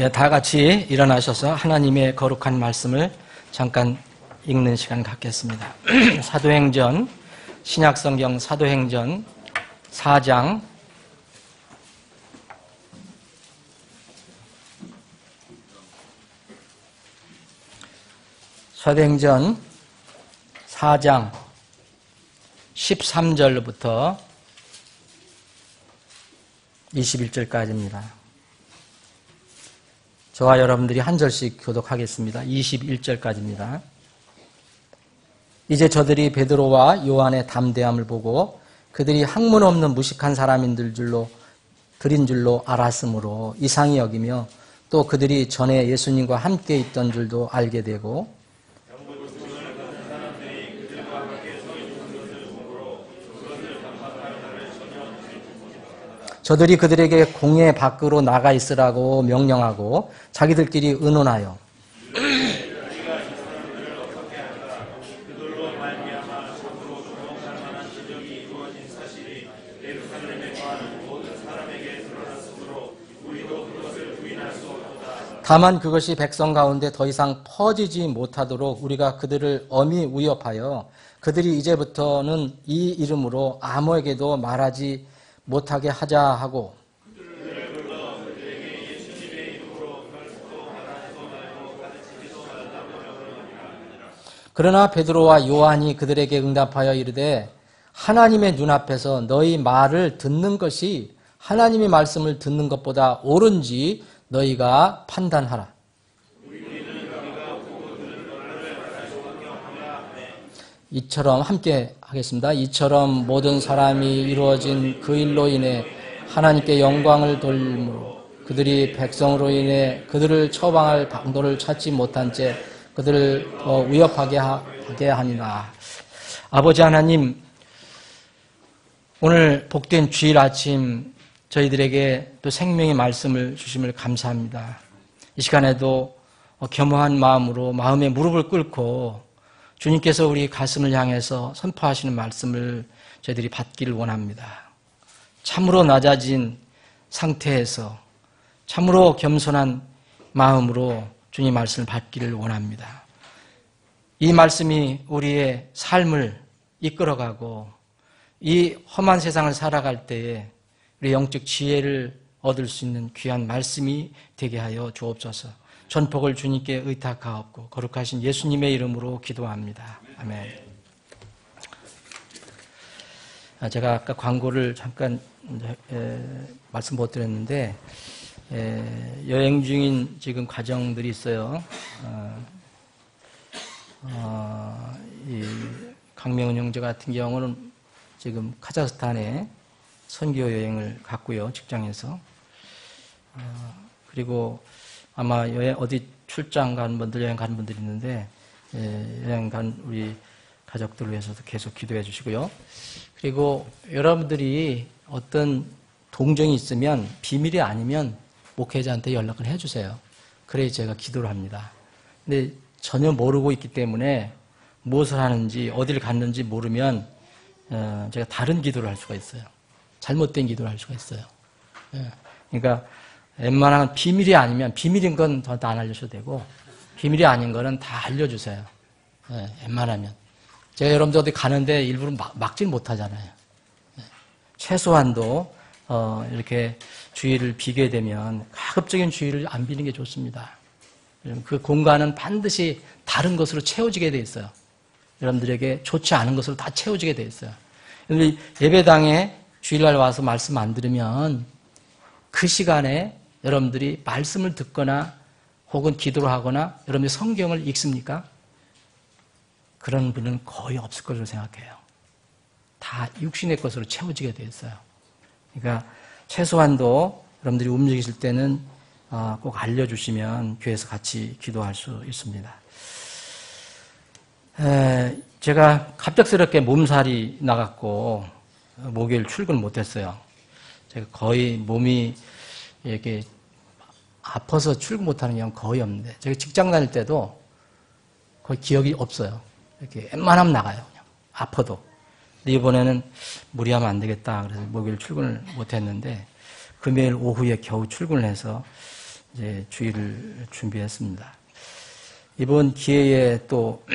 예, 다 같이 일어나셔서 하나님의 거룩한 말씀을 잠깐 읽는 시간 갖겠습니다. 사도행전, 신약성경 사도행전 4장 사도행전 4장 13절부터 21절까지입니다. 저와 여러분들이 한 절씩 교독하겠습니다. 21절까지입니다. 이제 저들이 베드로와 요한의 담대함을 보고 그들이 학문 없는 무식한 사람인 줄로 알았으므로 이상히 여기며 또 그들이 전에 예수님과 함께 있던 줄도 알게 되고 저들이 그들에게 공회 밖으로 나가 있으라고 명령하고 자기들끼리 의논하여 다만 그것이 백성 가운데 더 이상 퍼지지 못하도록 우리가 그들을 엄히 위협하여 그들이 이제부터는 이 이름으로 아무에게도 말하지 못하게 하자 하고 그러나 베드로와 요한이 그들에게 응답하여 이르되 하나님의 눈앞에서 너희 말을 듣는 것이 하나님의 말씀을 듣는 것보다 옳은지 너희가 판단하라. 이처럼 함께 하겠습니다. 이처럼 모든 사람이 이루어진 그 일로 인해 하나님께 영광을 돌리므로 그들이 백성으로 인해 그들을 처방할 방도를 찾지 못한 채 그들을 더 위협하게 하니라. 아버지 하나님, 오늘 복된 주일 아침 저희들에게 또 생명의 말씀을 주심을 감사합니다. 이 시간에도 겸허한 마음으로 마음의 무릎을 꿇고 주님께서 우리 가슴을 향해서 선포하시는 말씀을 저희들이 받기를 원합니다. 참으로 낮아진 상태에서 참으로 겸손한 마음으로 주님 말씀을 받기를 원합니다. 이 말씀이 우리의 삶을 이끌어가고 이 험한 세상을 살아갈 때에 우리 영적 지혜를 얻을 수 있는 귀한 말씀이 되게 하여 주옵소서. 전폭을 주님께 의탁하옵고 거룩하신 예수님의 이름으로 기도합니다. 아멘. 제가 아까 광고를 잠깐 말씀 못 드렸는데 여행 중인 지금 가정들이 있어요. 이 강명은 형제 같은 경우는 지금 카자흐스탄에 선교 여행을 갔고요. 직장에서. 그리고 아마 어디 출장 간 분들, 여행 간 분들이 있는데, 여행 간 우리 가족들을 위해서도 계속 기도해 주시고요. 그리고 여러분들이 어떤 동정이 있으면 비밀이 아니면 목회자한테 연락을 해 주세요. 그래야 제가 기도를 합니다. 근데 전혀 모르고 있기 때문에 무엇을 하는지, 어디를 갔는지 모르면, 제가 다른 기도를 할 수가 있어요. 잘못된 기도를 할 수가 있어요. 그러니까, 웬만하면 비밀이 아니면, 비밀인 건 저한테 안 알려줘도 되고, 비밀이 아닌 거는 다 알려주세요. 웬만하면. 제가 여러분들 어디 가는데 일부러 막질 못하잖아요. 최소한도, 이렇게 주의를 비게 되면 가급적인 주의를 안 비는 게 좋습니다. 그 공간은 반드시 다른 것으로 채워지게 돼 있어요. 여러분들에게 좋지 않은 것으로 다 채워지게 돼 있어요. 예배당에 주일날 와서 말씀 안 들으면 그 시간에 여러분들이 말씀을 듣거나 혹은 기도를 하거나 여러분들이 성경을 읽습니까? 그런 분은 거의 없을 것으로 생각해요. 다 육신의 것으로 채워지게 되어 있어요. 그러니까 최소한도 여러분들이 움직이실 때는 꼭 알려주시면 교회에서 같이 기도할 수 있습니다. 제가 갑작스럽게 몸살이 나갔고 목요일 출근을 못했어요. 제가 거의 몸이 이렇게 아파서 출근 못하는 경우는 거의 없는데 제가 직장 다닐 때도 거의 기억이 없어요. 이렇게 웬만하면 나가요. 그냥 아파도. 근데 이번에는 무리하면 안 되겠다. 그래서 목요일 출근을 못했는데 금요일 오후에 겨우 출근을 해서 이제 주일을 준비했습니다. 이번 기회에 또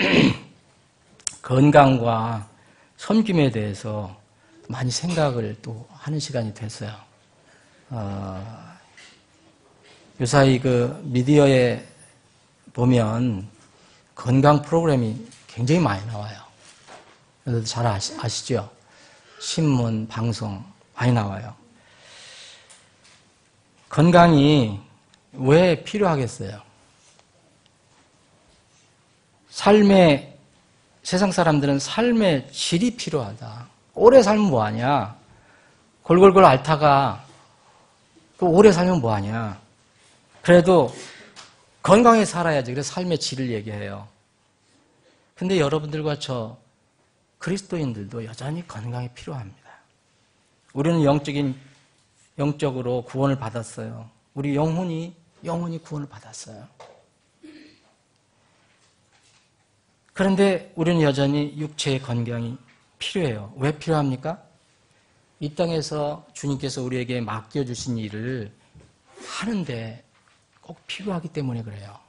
건강과 섬김에 대해서 많이 생각을 또 하는 시간이 됐어요. 요사이 그 미디어에 보면 건강 프로그램이 굉장히 많이 나와요. 여러분들 잘 아시죠? 신문, 방송 많이 나와요. 건강이 왜 필요하겠어요? 세상 사람들은 삶의 질이 필요하다. 오래 살면 뭐하냐? 골골골 앓다가 그 오래 살면 뭐하냐? 그래도 건강히 살아야지. 그래서 삶의 질을 얘기해요. 근데 여러분들과 저 그리스도인들도 여전히 건강이 필요합니다. 우리는 영적으로 구원을 받았어요. 우리 영혼이 구원을 받았어요. 그런데 우리는 여전히 육체의 건강이 필요해요. 왜 필요합니까? 이 땅에서 주님께서 우리에게 맡겨주신 일을 하는데 꼭 필요하기 때문에 그래요.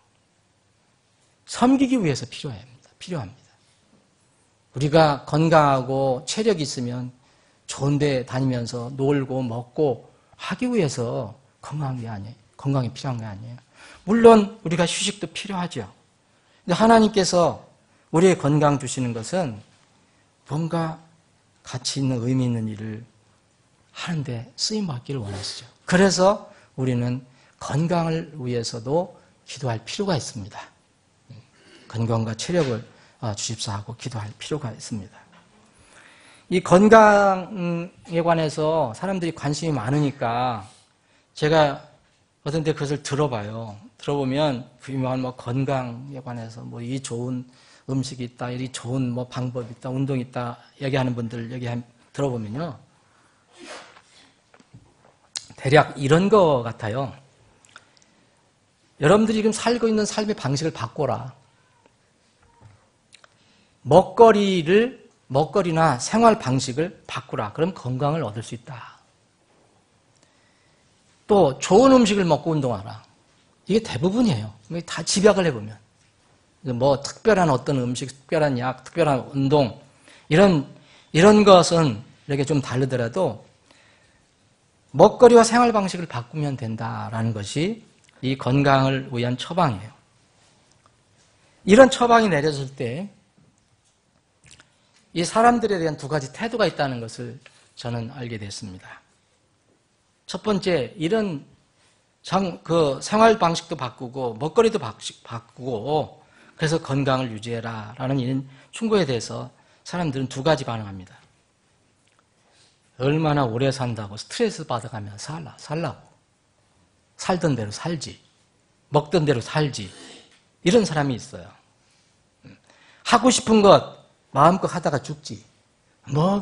섬기기 위해서 필요합니다. 우리가 건강하고 체력이 있으면 좋은 데 다니면서 놀고 먹고 하기 위해서 건강이 필요한 게 아니에요. 물론 우리가 휴식도 필요하죠. 근데 하나님께서 우리의 건강 주시는 것은 뭔가 가치 있는 의미 있는 일을 하는데 쓰임받기를 원하시죠. 그래서 우리는 건강을 위해서도 기도할 필요가 있습니다. 건강과 체력을 주십사 하고 기도할 필요가 있습니다. 이 건강에 관해서 사람들이 관심이 많으니까 제가 어떤 데 그것을 들어봐요. 들어보면 유명한 건강에 관해서 이 좋은 음식이 있다, 이 좋은 방법이 있다, 운동이 있다 얘기하는 분들 들어보면요. 대략 이런 거 같아요. 여러분들이 지금 살고 있는 삶의 방식을 바꿔라. 먹거리나 생활 방식을 바꾸라. 그럼 건강을 얻을 수 있다. 또 좋은 음식을 먹고 운동하라. 이게 대부분이에요. 다 집약을 해보면. 특별한 어떤 음식, 특별한 약, 특별한 운동 이런 것은 이렇게 좀 다르더라도 먹거리와 생활 방식을 바꾸면 된다라는 것이 이 건강을 위한 처방이에요. 이런 처방이 내려질 때 이 사람들에 대한 두 가지 태도가 있다는 것을 저는 알게 됐습니다. 첫 번째, 이런 생활 방식도 바꾸고 먹거리도 바꾸고 그래서 건강을 유지해라 라는 이런 충고에 대해서 사람들은 두 가지 반응합니다. 얼마나 오래 산다고 스트레스 받아가면 살라고. 살던 대로 살지. 먹던 대로 살지. 이런 사람이 있어요. 하고 싶은 것 마음껏 하다가 죽지.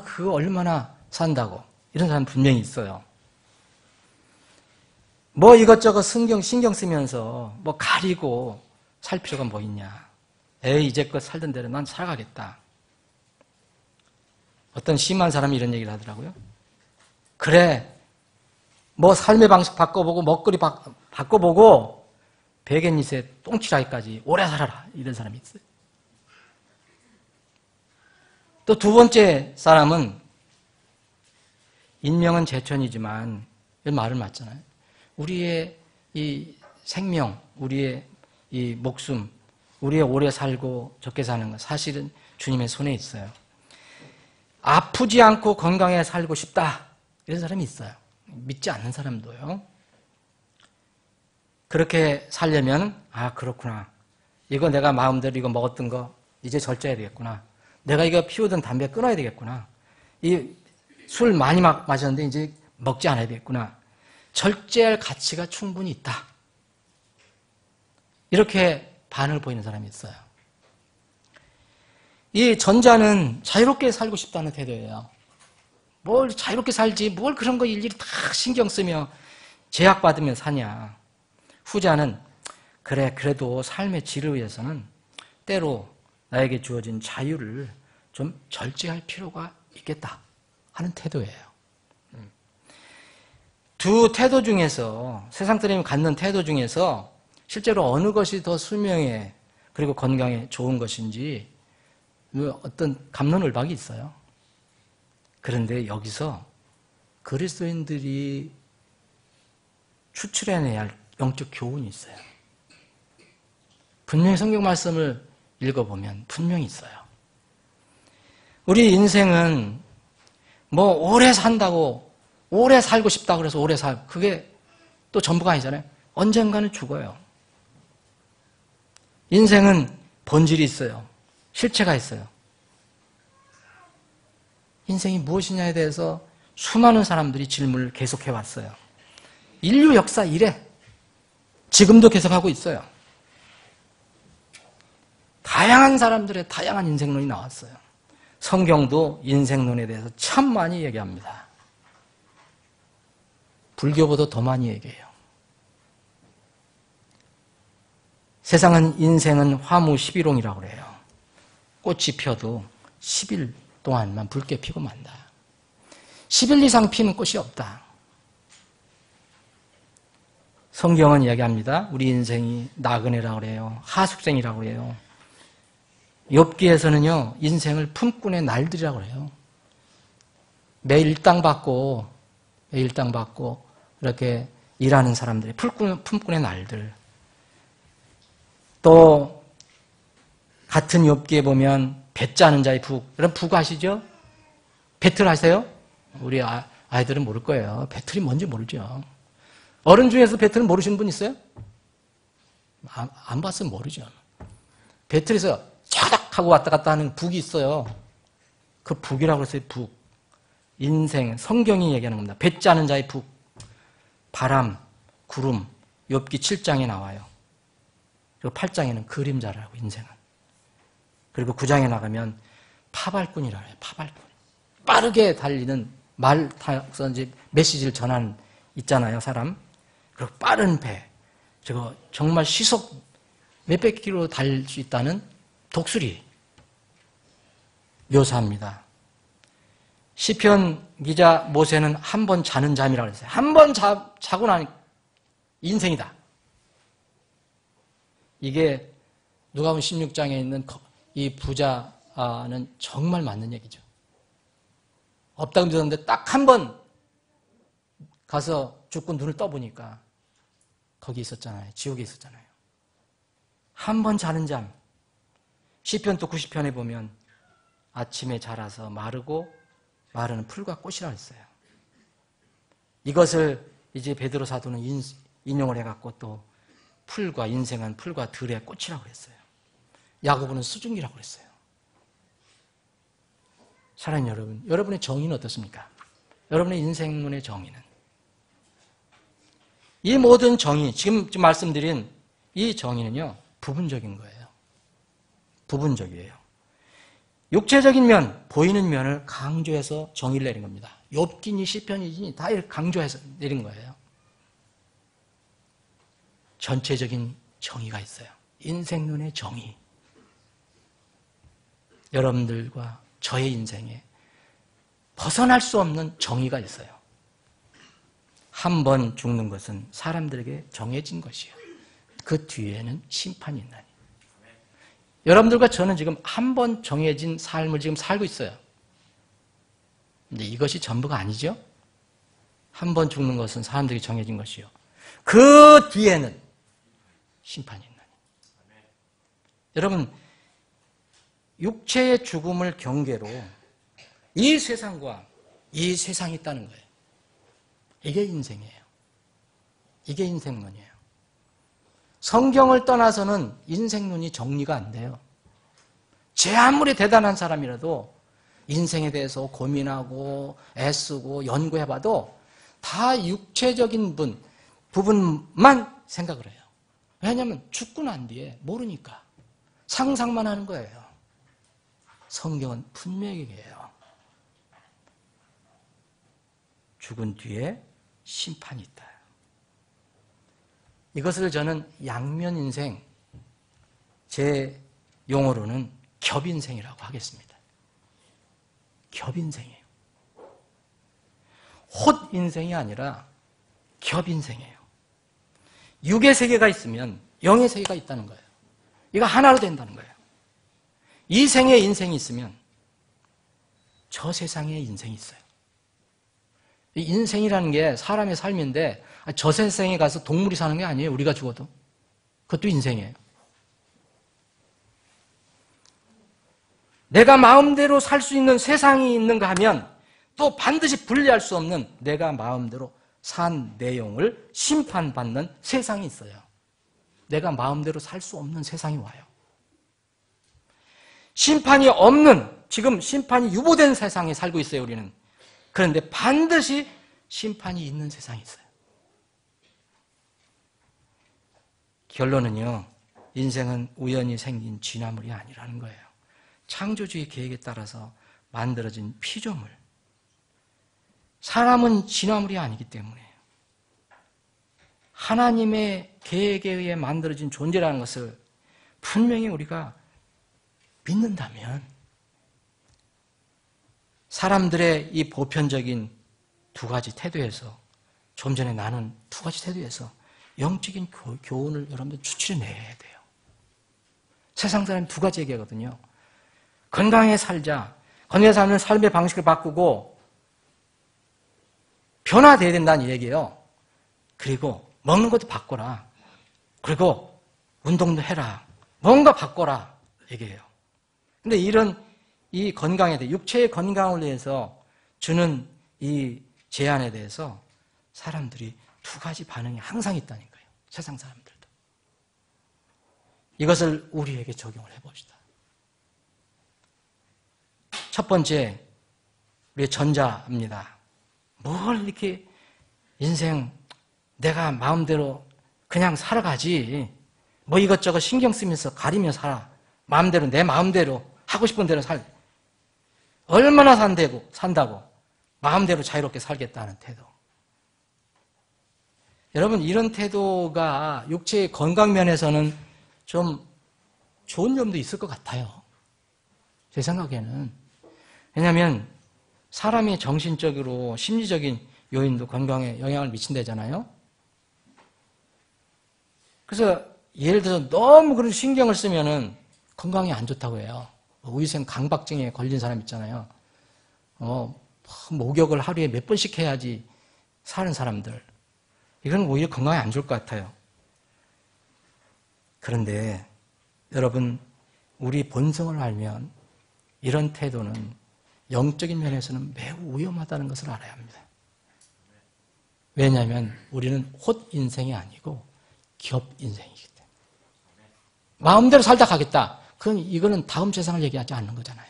그거 얼마나 산다고. 이런 사람 분명히 있어요. 이것저것 신경 쓰면서 가리고 살 필요가 뭐 있냐. 이제껏 살던 대로 난 살아가겠다. 어떤 심한 사람이 이런 얘기를 하더라고요. 그래, 삶의 방식 바꿔보고 먹거리 바꿔보고 베갯잇에 똥칠하기까지 오래 살아라. 이런 사람이 있어요. 또 두 번째 사람은 인명은 제천이지만 이 말을 맞잖아요. 우리의 이 생명, 우리의 이 목숨, 우리의 오래 살고 적게 사는 것 사실은 주님의 손에 있어요. 아프지 않고 건강해 살고 싶다. 이런 사람이 있어요. 믿지 않는 사람도요. 그렇게 살려면 그렇구나. 이거 내가 마음대로 이거 먹었던 거 이제 절제해야 되겠구나. 내가 이거 피우던 담배 끊어야 되겠구나. 이 술 많이 마셨는데 이제 먹지 않아야 되겠구나. 절제할 가치가 충분히 있다. 이렇게 반응을 보이는 사람이 있어요. 이 전자는 자유롭게 살고 싶다는 태도예요. 뭘 자유롭게 살지, 뭘 그런 거 일일이 다 신경 쓰며 제약받으며 사냐. 후자는 그래도 삶의 질을 위해서는 때로 나에게 주어진 자유를 좀 절제할 필요가 있겠다 하는 태도예요. 두 태도 중에서 세상 사람이 갖는 태도 중에서 실제로 어느 것이 더 수명에 그리고 건강에 좋은 것인지 어떤 갑론을박이 있어요. 그런데 여기서 그리스도인들이 추출해내야 할 영적 교훈이 있어요. 분명히 성경 말씀을 읽어보면 분명히 있어요. 우리 인생은 뭐 오래 산다고 오래 살고 싶다고 그래서 오래 살고 그게 또 전부가 아니잖아요. 언젠가는 죽어요. 인생은 본질이 있어요. 실체가 있어요. 인생이 무엇이냐에 대해서 수많은 사람들이 질문을 계속해왔어요. 인류 역사 이래 지금도 계속하고 있어요. 다양한 사람들의 다양한 인생론이 나왔어요. 성경도 인생론에 대해서 참 많이 얘기합니다. 불교보다 더 많이 얘기해요. 세상은 인생은 화무 11홍이라고 그래요. 꽃이 펴도 10일 동안만 붉게 피고 만다. 10일 이상 피는 꽃이 없다. 성경은 이야기합니다. 우리 인생이 나그네라고 그래요. 하숙생이라고 그래요. 욥기에서는요, 인생을 품꾼의 날들이라고 그래요. 매일 일당 받고 이렇게 일하는 사람들이 품꾼의 날들. 또 같은 욥기에 보면 배짜는 자의 북. 여러분 북 아시죠? 배틀 아세요? 우리 아이들은 모를 거예요. 배틀이 뭔지 모르죠. 어른 중에서 배틀 모르시는 분 있어요? 안 봤으면 모르죠. 배틀에서 차닥 하고 왔다 갔다 하는 북이 있어요. 그 북이라고 했어요. 북. 인생, 성경이 얘기하는 겁니다. 배짜는 자의 북. 바람, 구름, 욥기 7장에 나와요. 그리고 8장에는 그림자라고 인생은. 그리고 9장에 나가면 파발꾼이라고 해요. 파발꾼. 빠르게 달리는 말 타서 이제 메시지를 전하는 있잖아요, 사람. 그리고 빠른 배. 저거 정말 시속 몇백 킬로 달 수 있다는 독수리 묘사합니다. 시편 기자 모세는 한 번 자는 잠이라고 했어요. 한 번 자고 나니 인생이다. 이게 누가복음 16장에 있는 이 부자는 정말 맞는 얘기죠. 없다고 믿었는데 딱 한 번 가서 죽고 눈을 떠보니까 거기 있었잖아요. 지옥에 있었잖아요. 한 번 자는 잠. 시편 또 90편에 보면 아침에 자라서 마르고 마르는 풀과 꽃이라고 했어요. 이것을 이제 베드로 사도는 인용을 해갖고 또 풀과 인생은 풀과 들의 꽃이라고 했어요. 야고보는 수증기라고 했어요. 사랑하는 여러분, 여러분의 정의는 어떻습니까? 여러분의 인생론의 정의는? 이 모든 정의, 지금 말씀드린 이 정의는요, 부분적인 거예요. 부분적이에요. 육체적인 면, 보이는 면을 강조해서 정의를 내린 겁니다. 욥기니 시편이니 다 이렇게 강조해서 내린 거예요. 전체적인 정의가 있어요. 인생론의 정의. 여러분들과 저의 인생에 벗어날 수 없는 정의가 있어요. 한 번 죽는 것은 사람들에게 정해진 것이에요. 그 뒤에는 심판이 있나니. 여러분들과 저는 지금 한 번 정해진 삶을 지금 살고 있어요. 근데 이것이 전부가 아니죠? 한 번 죽는 것은 사람들이 정해진 것이요. 그 뒤에는 심판이 있나니. 여러분, 육체의 죽음을 경계로 이 세상과 이 세상이 있다는 거예요. 이게 인생이에요. 이게 인생론이에요. 성경을 떠나서는 인생론이 정리가 안 돼요. 제 아무리 대단한 사람이라도 인생에 대해서 고민하고 애쓰고 연구해봐도 다 육체적인 부분만 생각을 해요. 왜냐하면 죽고 난 뒤에 모르니까 상상만 하는 거예요. 성경은 분명히 얘기해요. 죽은 뒤에 심판이 있다. 이것을 저는 양면 인생, 제 용어로는 겹인생이라고 하겠습니다. 겹인생이에요. 헛 인생이 아니라 겹인생이에요. 육의 세계가 있으면 영의 세계가 있다는 거예요. 이거 하나로 된다는 거예요. 이 생에 인생이 있으면 저 세상에 인생이 있어요. 이 인생이라는 게 사람의 삶인데 저 세상에 가서 동물이 사는 게 아니에요. 우리가 죽어도. 그것도 인생이에요. 내가 마음대로 살 수 있는 세상이 있는가 하면 또 반드시 분리할 수 없는 내가 마음대로 산 내용을 심판받는 세상이 있어요. 내가 마음대로 살 수 없는 세상이 와요. 심판이 없는, 지금 심판이 유보된 세상에 살고 있어요, 우리는. 그런데 반드시 심판이 있는 세상이 있어요. 결론은요, 인생은 우연히 생긴 쥐나물이 아니라는 거예요. 창조주의 계획에 따라서 만들어진 피조물. 사람은 쥐나물이 아니기 때문에 하나님의 계획에 의해 만들어진 존재라는 것을 분명히 우리가 믿는다면 사람들의 이 보편적인 두 가지 태도에서 좀 전에 나눈 두 가지 태도에서 영적인 교훈을 여러분들 추출해내야 돼요. 세상 사람이 두 가지 얘기하거든요. 건강하게 살자. 건강하게 살면 삶의 방식을 바꾸고 변화돼야 된다는 얘기예요. 그리고 먹는 것도 바꿔라. 그리고 운동도 해라. 뭔가 바꿔라. 얘기해요. 근데 이 건강에 대해, 육체의 건강을 위해서 주는 이 제안에 대해서 사람들이 두 가지 반응이 항상 있다는 거예요. 세상 사람들도. 이것을 우리에게 적용을 해봅시다. 첫 번째, 우리의 전자입니다. 뭘 이렇게 인생 내가 마음대로 그냥 살아가지. 뭐 이것저것 신경 쓰면서 가리며 살아. 마음대로, 내 마음대로 하고 싶은 대로 얼마나 산다고 마음대로 자유롭게 살겠다는 태도. 여러분, 이런 태도가 육체의 건강 면에서는 좀 좋은 점도 있을 것 같아요. 제 생각에는. 왜냐하면 사람이 정신적으로 심리적인 요인도 건강에 영향을 미친다잖아요. 그래서 예를 들어서 너무 그런 신경을 쓰면은 건강에 안 좋다고 해요. 우유성 강박증에 걸린 사람 있잖아요. 목욕을 하루에 몇 번씩 해야지 사는 사람들. 이건 오히려 건강에 안 좋을 것 같아요. 그런데 여러분, 우리 본성을 알면 이런 태도는 영적인 면에서는 매우 위험하다는 것을 알아야 합니다. 왜냐하면 우리는 헛 인생이 아니고 겹 인생이기 때문에. 마음대로 살다 가겠다. 이거는 다음 세상을 얘기하지 않는 거잖아요.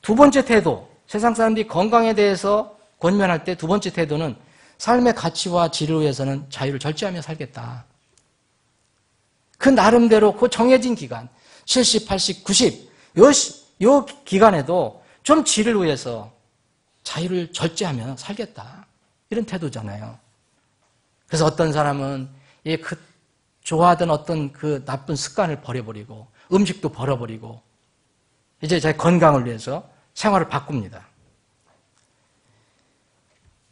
두 번째 태도, 세상 사람들이 건강에 대해서 권면할 때 두 번째 태도는 삶의 가치와 질을 위해서는 자유를 절제하며 살겠다. 그 나름대로 그 정해진 기간, 70, 80, 90, 요 기간에도 좀 질을 위해서 자유를 절제하며 살겠다. 이런 태도잖아요. 그래서 어떤 사람은 좋아하던 어떤 그 나쁜 습관을 버려버리고 음식도 버려버리고 이제 자기 건강을 위해서 생활을 바꿉니다.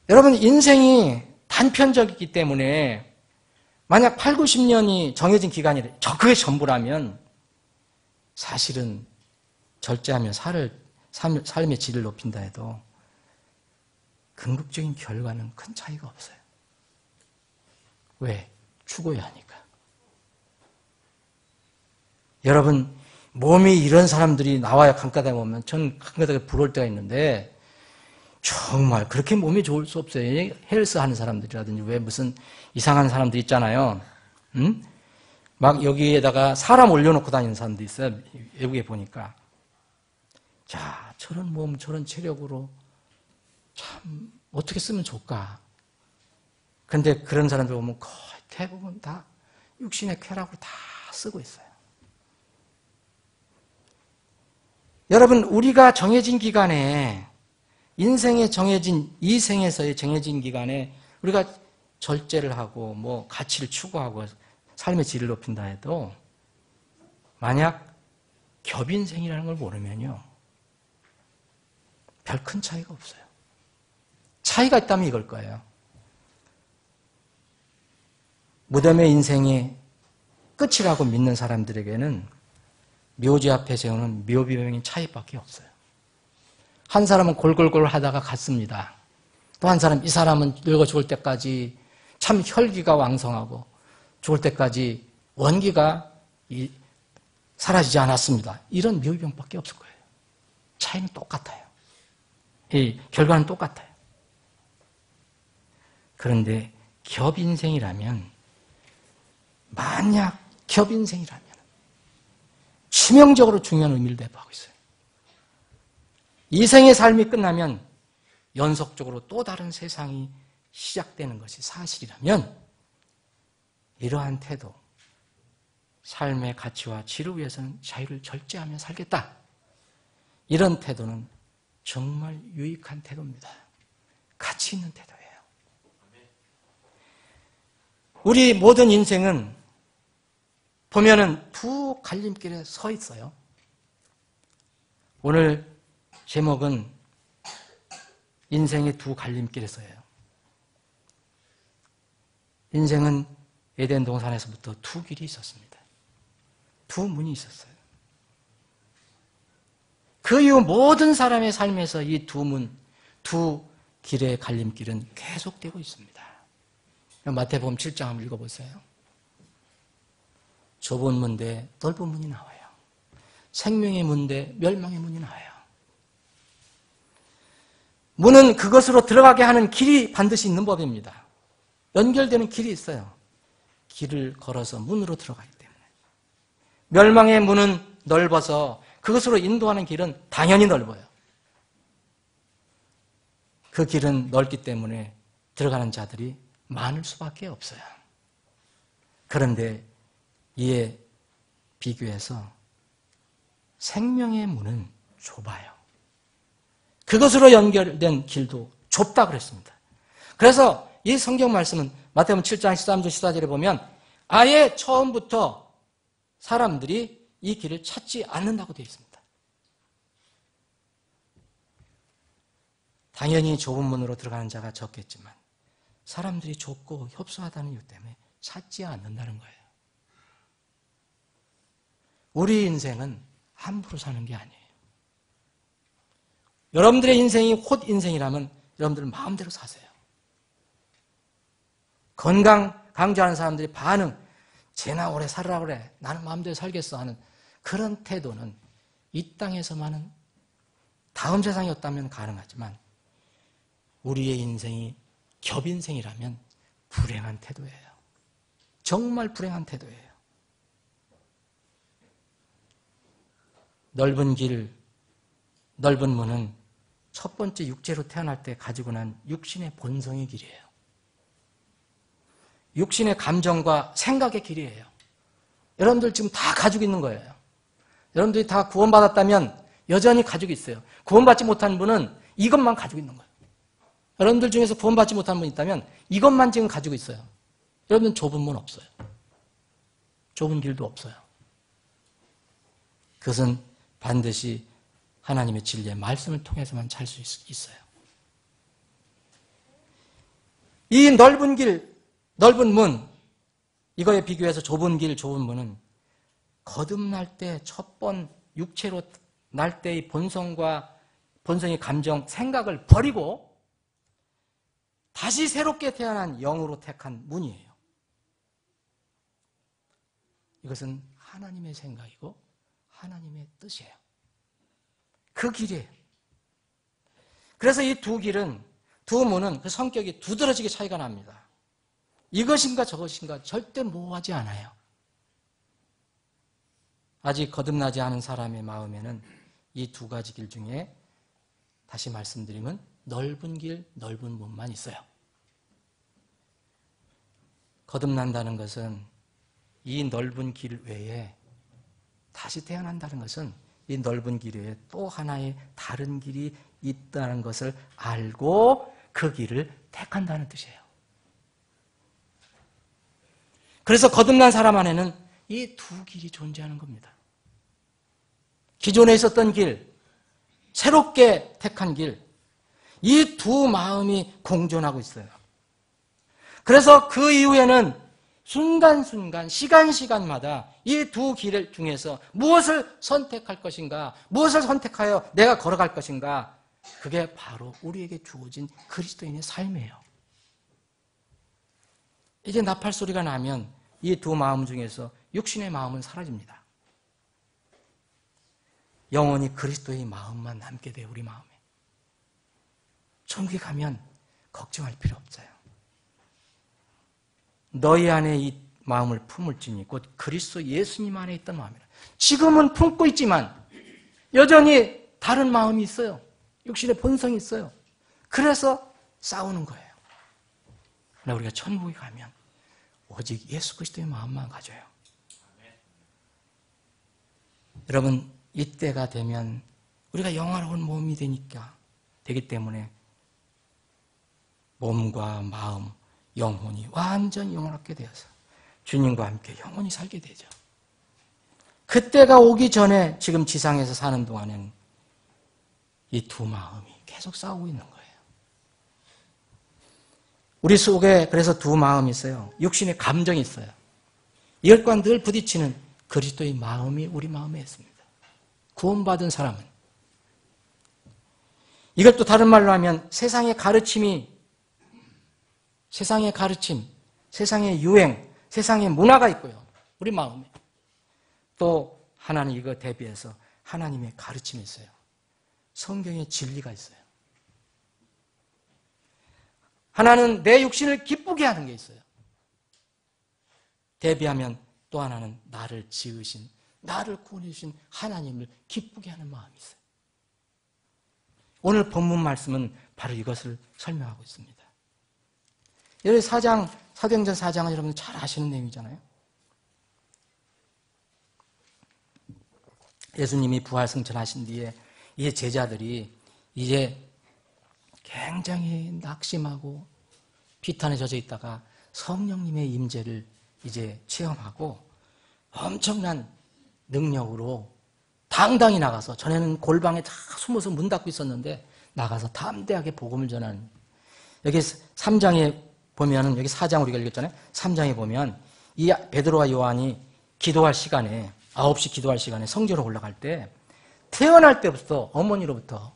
여러분, 인생이 단편적이기 때문에 만약 8, 90년이 정해진 기간이래, 그게 전부라면 사실은 절제하며 삶의 질을 높인다 해도 궁극적인 결과는 큰 차이가 없어요. 왜? 죽어야 하니까. 여러분, 몸이 이런 사람들이 나와야 강가다에 오면 전 강가다에 부러울 때가 있는데 정말 그렇게 몸이 좋을 수 없어요. 헬스 하는 사람들이라든지 왜 무슨 이상한 사람들 있잖아요. 응? 막 여기에다가 사람 올려놓고 다니는 사람도 있어요. 외국에 보니까. 자, 저런 몸, 저런 체력으로 참 어떻게 쓰면 좋을까. 근데 그런 사람들 보면 거의 대부분 다 육신의 쾌락으로 다 쓰고 있어요. 여러분, 우리가 정해진 기간에 인생에 정해진, 이 생에서의 정해진 기간에 우리가 절제를 하고 뭐 가치를 추구하고 삶의 질을 높인다 해도 만약 겹인생이라는 걸 모르면요, 별 큰 차이가 없어요. 차이가 있다면 이걸 거예요. 무덤의 인생이 끝이라고 믿는 사람들에게는 묘지 앞에 세우는 묘비명인 차이밖에 없어요. 한 사람은 골골골 하다가 갔습니다. 또 한 사람, 이 사람은 늙어 죽을 때까지 참 혈기가 왕성하고 죽을 때까지 원기가 사라지지 않았습니다. 이런 묘비명밖에 없을 거예요. 차이는 똑같아요. 이 결과는 똑같아요. 그런데 겹인생이라면, 만약 겹인생이라면 치명적으로 중요한 의미를 내포하고 있어요. 이 생의 삶이 끝나면 연속적으로 또 다른 세상이 시작되는 것이 사실이라면, 이러한 태도, 삶의 가치와 질을 위해서는 자유를 절제하며 살겠다, 이런 태도는 정말 유익한 태도입니다. 가치 있는 태도예요. 우리 모든 인생은 보면은 두 갈림길에 서 있어요. 오늘 제목은 인생의 두 갈림길에 서예요. 인생은 에덴 동산에서부터 두 길이 있었습니다. 두 문이 있었어요. 그 이후 모든 사람의 삶에서 이 두 문, 두 길의 갈림길은 계속되고 있습니다. 마태복음 7장 한번 읽어보세요. 좁은 문 대 넓은 문이 나와요. 생명의 문 대 멸망의 문이 나와요. 문은 그것으로 들어가게 하는 길이 반드시 있는 법입니다. 연결되는 길이 있어요. 길을 걸어서 문으로 들어가기 때문에. 멸망의 문은 넓어서 그것으로 인도하는 길은 당연히 넓어요. 그 길은 넓기 때문에 들어가는 자들이 많을 수밖에 없어요. 그런데 이에 비교해서 생명의 문은 좁아요. 그것으로 연결된 길도 좁다 그랬습니다. 그래서 이 성경 말씀은 마태복음 7장 13절 14절에 보면 아예 처음부터 사람들이 이 길을 찾지 않는다고 되어 있습니다. 당연히 좁은 문으로 들어가는 자가 적겠지만 사람들이 좁고 협소하다는 이유 때문에 찾지 않는다는 거예요. 우리 인생은 함부로 사는 게 아니에요. 여러분들의 인생이 곧 인생이라면 여러분들은 마음대로 사세요. 건강 강조하는 사람들이 반응, 쟤나 오래 살으라 그래, 나는 마음대로 살겠어 하는 그런 태도는 이 땅에서만은, 다음 세상이었다면 가능하지만 우리의 인생이 겹인생이라면 불행한 태도예요. 정말 불행한 태도예요. 넓은 길, 넓은 문은 첫 번째 육체로 태어날 때 가지고 난 육신의 본성의 길이에요. 육신의 감정과 생각의 길이에요. 여러분들 지금 다 가지고 있는 거예요. 여러분들이 다 구원받았다면 여전히 가지고 있어요. 구원받지 못한 분은 이것만 가지고 있는 거예요. 여러분들 중에서 구원받지 못한 분 있다면 이것만 지금 가지고 있어요. 여러분은 좁은 문 없어요. 좁은 길도 없어요. 그것은 반드시 하나님의 진리의 말씀을 통해서만 찰 수 있어요. 이 넓은 길, 넓은 문, 이거에 비교해서 좁은 길, 좁은 문은 거듭날 때 첫 번 육체로 날 때의 본성의 감정, 생각을 버리고 다시 새롭게 태어난 영으로 택한 문이에요. 이것은 하나님의 생각이고 하나님의 뜻이에요. 그 길이에요. 그래서 이 두 길은, 두 문은 그 성격이 두드러지게 차이가 납니다. 이것인가 저것인가 절대 모호하지 않아요. 아직 거듭나지 않은 사람의 마음에는 이 두 가지 길 중에 다시 말씀드리면 넓은 길, 넓은 문만 있어요. 거듭난다는 것은 이 넓은 길 외에, 다시 태어난다는 것은 이 넓은 길 외에 또 하나의 다른 길이 있다는 것을 알고 그 길을 택한다는 뜻이에요. 그래서 거듭난 사람 안에는 이 두 길이 존재하는 겁니다. 기존에 있었던 길, 새롭게 택한 길, 이 두 마음이 공존하고 있어요. 그래서 그 이후에는 순간순간, 시간마다 이 두 길 중에서 무엇을 선택할 것인가, 무엇을 선택하여 내가 걸어갈 것인가, 그게 바로 우리에게 주어진 그리스도인의 삶이에요. 이제 나팔 소리가 나면 이 두 마음 중에서 육신의 마음은 사라집니다. 영원히 그리스도의 마음만 남게 돼요, 우리 마음에. 천국에 가면 걱정할 필요 없어요. 너희 안에 이 마음을 품을지니 곧 그리스도 예수님 안에 있던 마음이라. 지금은 품고 있지만 여전히 다른 마음이 있어요. 육신의 본성이 있어요. 그래서 싸우는 거예요. 그러나 우리가 천국에 가면 오직 예수 그리스도의 마음만 가져요. 여러분, 이때가 되면 우리가 영원한 몸이 되기 때문에 몸과 마음, 영혼이 완전히 영원하게 되어서 주님과 함께 영원히 살게 되죠. 그때가 오기 전에 지금 지상에서 사는 동안에는 이 두 마음이 계속 싸우고 있는 거예요. 우리 속에 그래서 두 마음이 있어요. 육신의 감정이 있어요. 이것과 늘 부딪히는 그리스도의 마음이 우리 마음에 있습니다. 구원받은 사람은. 이것도 다른 말로 하면 세상의 가르침, 세상의 유행, 세상의 문화가 있고요. 우리 마음에. 또 하나는 이거 대비해서 하나님의 가르침이 있어요. 성경의 진리가 있어요. 하나는 내 육신을 기쁘게 하는 게 있어요. 대비하면 또 하나는 나를 지으신, 나를 구원해 주신 하나님을 기쁘게 하는 마음이 있어요. 오늘 본문 말씀은 바로 이것을 설명하고 있습니다. 여기 사도행전 4장은 여러분 잘 아시는 내용이잖아요. 예수님이 부활 승천하신 뒤에 이 제자들이 이제 굉장히 낙심하고 비탄에 젖어 있다가 성령님의 임재를 이제 체험하고 엄청난 능력으로 당당히 나가서, 전에는 골방에 다 숨어서 문 닫고 있었는데 나가서 담대하게 복음을 전하는. 여기 3장에 보면은, 여기 4장 우리가 읽었잖아요. 3장에 보면 이 베드로와 요한이 기도할 시간에, 9시 기도할 시간에 성전으로 올라갈 때 태어날 때부터 어머니로부터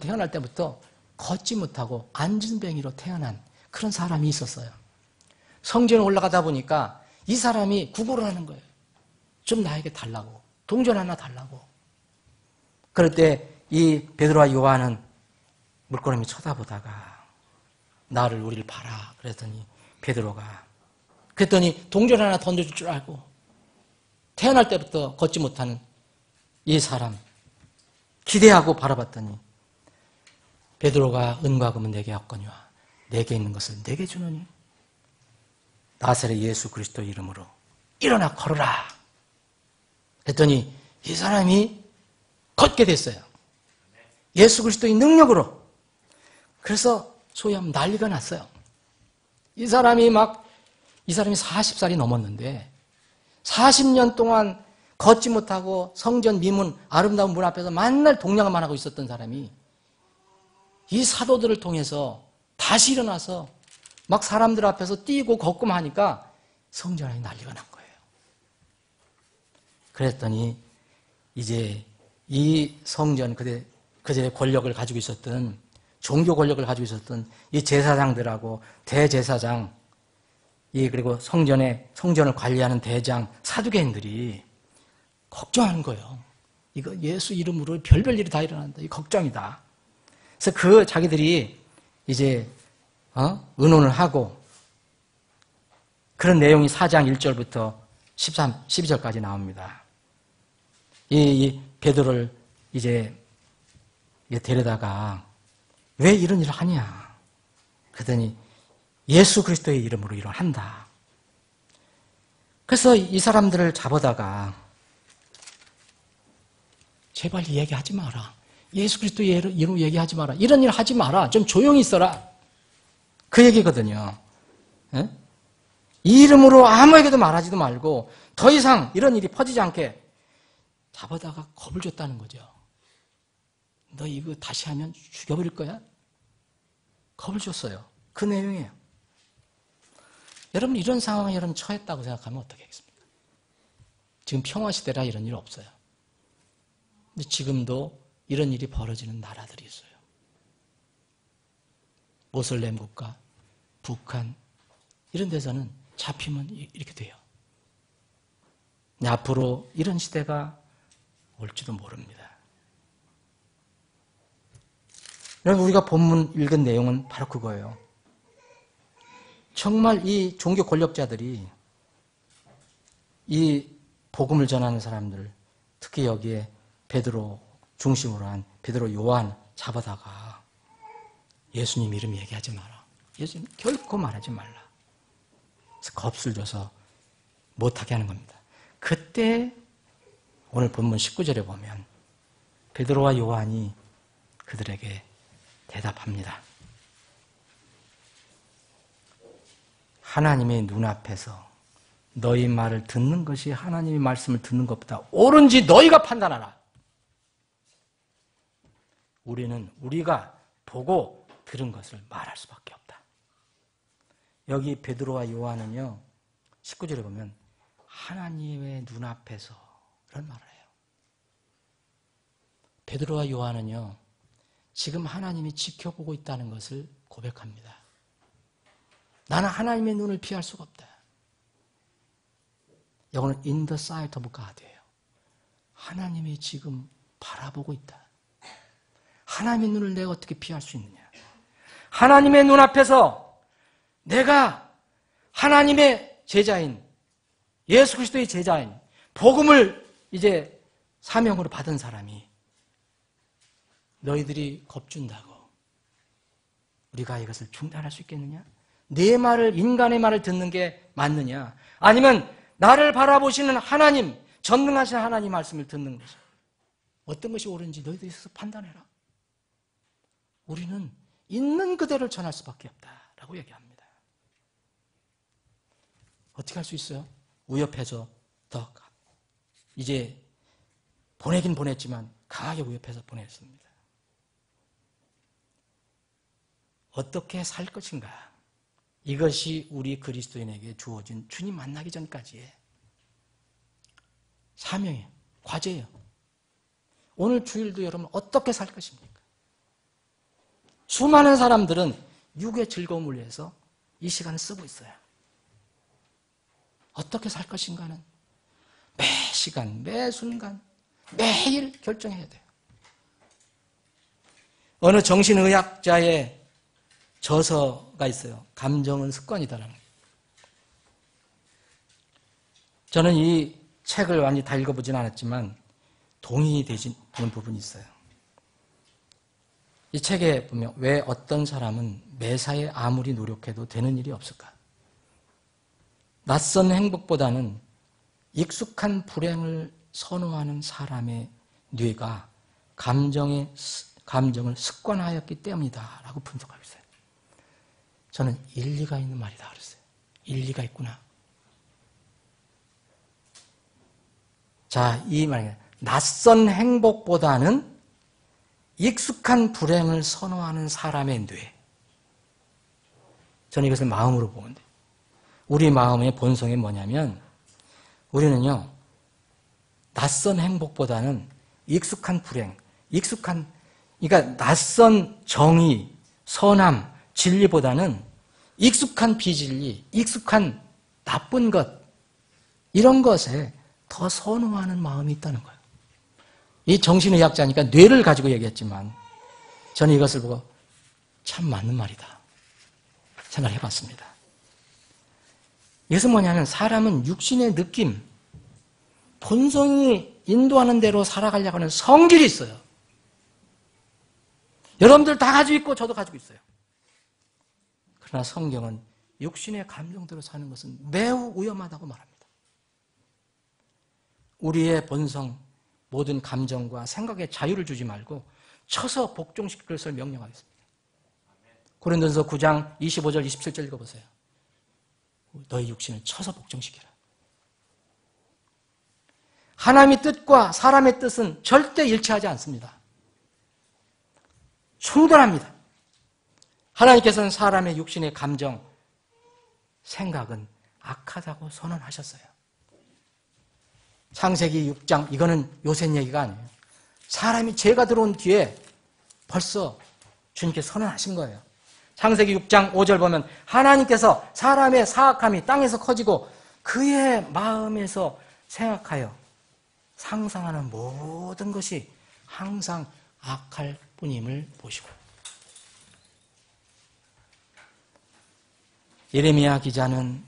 태어날 때부터 걷지 못하고 안진뱅이로 태어난 그런 사람이 있었어요. 성전에 올라가다 보니까 이 사람이 구걸을 하는 거예요. 좀 나에게 달라고, 동전 하나 달라고. 그럴 때 이 베드로와 요한은 물끄러미 쳐다보다가 우리를 봐라 그랬더니 그랬더니 동전 하나 던져줄 줄 알고 태어날 때부터 걷지 못하는 이 사람 기대하고 바라봤더니 베드로가 은과 금은 내게 없거니와 내게 있는 것을 내게 주노니 나사렛 예수 그리스도 이름으로 일어나 걸어라 했더니 이 사람이 걷게 됐어요. 예수 그리스도의 능력으로. 그래서 소위 하면 난리가 났어요. 이 사람이 40살이 넘었는데 40년 동안 걷지 못하고 성전 미문, 아름다운 문 앞에서 맨날 동냥만 하고 있었던 사람이 이 사도들을 통해서 다시 일어나서 막 사람들 앞에서 뛰고 걷고 하니까 성전 안에 난리가 난 거예요. 그랬더니 이제 이 성전, 그제 권력을 가지고 있었던, 종교 권력을 가지고 있었던 이 제사장들하고 대제사장, 그리고 성전을 관리하는 대장, 사두개인들이 걱정하는 거예요. 이거 예수 이름으로 별별 일이 다 일어난다. 이 걱정이다. 그래서 자기들이 이제 의논을 하고 그런 내용이 4장 1절부터 12절까지 나옵니다. 이 베드로를 이제 데려다가 왜 이런 일을 하냐? 그랬더니 예수 그리스도의 이름으로 일어난다. 그래서 이 사람들을 잡아다가 제발 얘기하지 마라. 예수 그리스도의 이름으로 얘기하지 마라. 이런 일 하지 마라. 좀 조용히 있어라. 그 얘기거든요. 예? 이 이름으로 아무에게도 말하지도 말고 더 이상 이런 일이 퍼지지 않게 잡아다가 겁을 줬다는 거죠. 너 이거 다시 하면 죽여버릴 거야? 겁을 줬어요. 그 내용이에요. 여러분 이런 상황에 여러분 처했다고 생각하면 어떻게 하겠습니까? 지금 평화시대라 이런 일 없어요. 근데 지금도 이런 일이 벌어지는 나라들이 있어요. 모슬렘 국가, 북한 이런 데서는 잡히면 이렇게 돼요. 근데 앞으로 이런 시대가 올지도 모릅니다. 여러분 우리가 본문 읽은 내용은 바로 그거예요. 정말 이 종교 권력자들이 이 복음을 전하는 사람들, 특히 여기에 베드로 중심으로 한 베드로 요한 잡아다가 예수님 이름 얘기하지 마라. 예수님 결코 말하지 말라. 그래서 겁을 줘서 못하게 하는 겁니다. 그때 오늘 본문 19절에 보면 베드로와 요한이 그들에게 대답합니다. 하나님의 눈앞에서 너희 말을 듣는 것이 하나님의 말씀을 듣는 것보다 옳은지 너희가 판단하라. 우리는 우리가 보고 들은 것을 말할 수밖에 없다. 여기 베드로와 요한은요 19절에 보면 하나님의 눈앞에서 이런 말을 해요. 베드로와 요한은요 지금 하나님이 지켜보고 있다는 것을 고백합니다. 나는 하나님의 눈을 피할 수가 없다. 이거는 in the sight of God이에요. 하나님이 지금 바라보고 있다. 하나님의 눈을 내가 어떻게 피할 수 있느냐. 하나님의 눈앞에서 내가 하나님의 제자인 예수 그리스도의 제자인 복음을 이제 사명으로 받은 사람이 너희들이 겁준다고 우리가 이것을 중단할 수 있겠느냐? 내 말을 인간의 말을 듣는 게 맞느냐? 아니면 나를 바라보시는 하나님 전능하신 하나님 말씀을 듣는 것이 어떤 것이 옳은지 너희들이 스스로 판단해라. 우리는 있는 그대로를 전할 수밖에 없다라고 얘기합니다. 어떻게 할 수 있어요? 위협해서 더 이제 보내긴 보냈지만 강하게 위협해서 보냈습니다. 어떻게 살 것인가? 이것이 우리 그리스도인에게 주어진 주님 만나기 전까지의 사명이에요. 과제예요. 오늘 주일도 여러분 어떻게 살 것입니까? 수많은 사람들은 육의 즐거움을 위해서 이 시간을 쓰고 있어요. 어떻게 살 것인가는 매 시간, 매 순간, 매일 결정해야 돼요. 어느 정신의학자의 저서가 있어요. 감정은 습관이다라는 거예요. 저는 이 책을 완전히 다 읽어보진 않았지만 동의되는 부분이 있어요. 이 책에 보면 왜 어떤 사람은 매사에 아무리 노력해도 되는 일이 없을까? 낯선 행복보다는 익숙한 불행을 선호하는 사람의 뇌가 감정을 습관하였기 때문이다 라고 분석하고 있어요. 저는 일리가 있는 말이다 그랬어요. 일리가 있구나. 자, 이 말이 낯선 행복보다는 익숙한 불행을 선호하는 사람의 뇌. 저는 이것을 마음으로 보는데 우리 마음의 본성이 뭐냐면 우리는요 낯선 행복보다는 익숙한 불행, 그러니까 낯선 정의, 선함, 진리보다는 익숙한 비진리, 익숙한 나쁜 것 이런 것에 더 선호하는 마음이 있다는 거예요. 이 정신의학자니까 뇌를 가지고 얘기했지만 저는 이것을 보고 참 맞는 말이다 생각을 해봤습니다. 이것은 뭐냐면 사람은 육신의 느낌, 본성이 인도하는 대로 살아가려고 하는 성질이 있어요. 여러분들 다 가지고 있고 저도 가지고 있어요. 그러나 성경은 육신의 감정대로 사는 것은 매우 위험하다고 말합니다. 우리의 본성, 모든 감정과 생각에 자유를 주지 말고 쳐서 복종시킬 것을 명령하겠습니다. 고린도전서 9장 25절 27절 읽어보세요. 너희 육신을 쳐서 복종시키라. 하나님의 뜻과 사람의 뜻은 절대 일치하지 않습니다. 충돌합니다. 하나님께서는 사람의 육신의 감정, 생각은 악하다고 선언하셨어요. 창세기 6장, 이거는 요새 얘기가 아니에요. 사람이 죄가 들어온 뒤에 벌써 주님께서 선언하신 거예요. 창세기 6장 5절 보면 하나님께서 사람의 사악함이 땅에서 커지고 그의 마음에서 생각하여 상상하는 모든 것이 항상 악할 뿐임을 보시고, 예레미야 기자는,